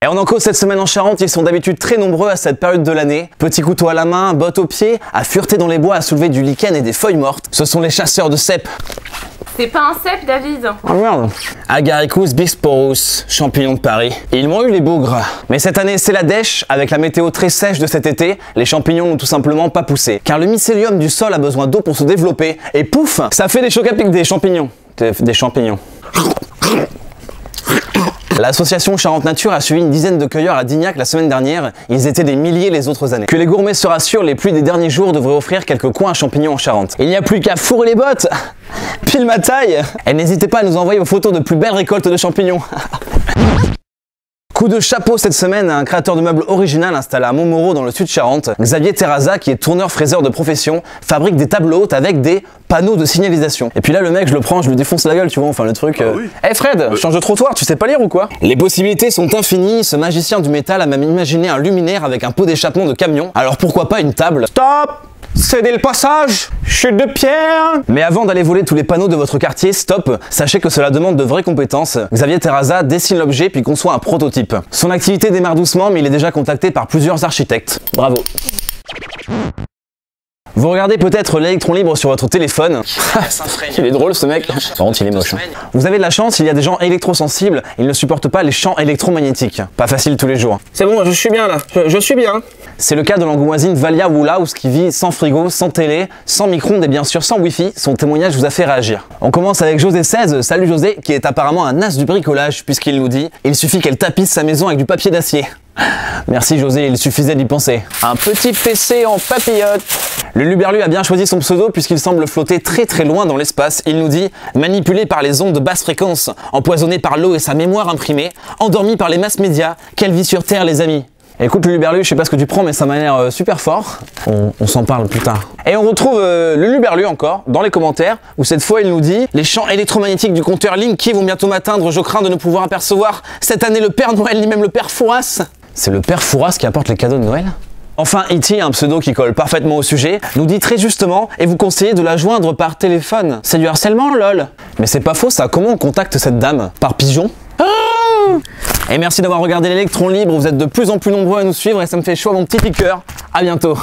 Et on en cause cette semaine en Charente, ils sont d'habitude très nombreux à cette période de l'année. Petits couteaux à la main, bottes aux pieds, à fureter dans les bois, à soulever du lichen et des feuilles mortes. Ce sont les chasseurs de cèpes. C'est pas un cèpe, David. Oh merde. Agaricus bisporus, champignon de Paris. Ils m'ont eu les bougres. Mais cette année, c'est la dèche. Avec la météo très sèche de cet été, les champignons n'ont tout simplement pas poussé. Car le mycélium du sol a besoin d'eau pour se développer. Et pouf, ça fait des chocs à pic des champignons. Des champignons. L'association Charente Nature a suivi une dizaine de cueilleurs à Dignac la semaine dernière. Ils étaient des milliers les autres années. Que les gourmets se rassurent, les pluies des derniers jours devraient offrir quelques coins à champignons en Charente. Il n'y a plus qu'à fourrer les bottes. Pile ma taille. Et n'hésitez pas à nous envoyer vos photos de plus belles récoltes de champignons. Coup de chapeau cette semaine à un créateur de meubles original installé à Montmoreau dans le sud Charente. Xavier Terraza, qui est tourneur-fraiseur de profession, fabrique des tables hautes avec des panneaux de signalisation. Et puis là, le mec, je le prends, je lui défonce la gueule, tu vois, enfin le truc. Oui. Hey Fred, change de trottoir, tu sais pas lire ou quoi? Les possibilités sont infinies, ce magicien du métal a même imaginé un luminaire avec un pot d'échappement de camion. Alors pourquoi pas une table? Stop! Cédez le passage! Chute de pierre! Mais avant d'aller voler tous les panneaux de votre quartier, stop! Sachez que cela demande de vraies compétences. Xavier Terraza dessine l'objet puis conçoit un prototype. Son activité démarre doucement, mais il est déjà contacté par plusieurs architectes. Bravo! Vous regardez peut-être l'électron libre sur votre téléphone. Il est drôle ce mec. Par contre, il est moche. Vous avez de la chance, il y a des gens électrosensibles, ils ne supportent pas les champs électromagnétiques. Pas facile tous les jours. C'est bon, je suis bien là. Je suis bien. C'est le cas de l'angoumoisine Valia Woolhouse qui vit sans frigo, sans télé, sans micro-ondes et bien sûr sans wifi. Son témoignage vous a fait réagir. On commence avec José 16. Salut José, qui est apparemment un as du bricolage puisqu'il nous dit « Il suffit qu'elle tapisse sa maison avec du papier d'acier ». Merci José, il suffisait d'y penser. Un petit PC en papillote. Le Luberlu a bien choisi son pseudo puisqu'il semble flotter très très loin dans l'espace. Il nous dit « Manipulé par les ondes de basse fréquence, empoisonné par l'eau et sa mémoire imprimée, endormi par les masses médias, quelle vie sur Terre les amis ?» Écoute le Luberlu, je sais pas ce que tu prends mais ça m'a l'air super fort. On s'en parle plus tard. Et on retrouve le Luberlu encore dans les commentaires où cette fois il nous dit « Les champs électromagnétiques du compteur Linky vont bientôt m'atteindre, je crains de ne pouvoir apercevoir cette année le Père Noël ni même le Père Fouras. » C'est le Père Fouras qui apporte les cadeaux de Noël? Enfin, E.T., un pseudo qui colle parfaitement au sujet, nous dit très justement « Et vous conseillez de la joindre par téléphone. C'est du harcèlement, lol !» Mais c'est pas faux ça, comment on contacte cette dame? Par pigeon? Et merci d'avoir regardé l'électron libre, vous êtes de plus en plus nombreux à nous suivre et ça me fait chaud à mon petit piqueur. À bientôt.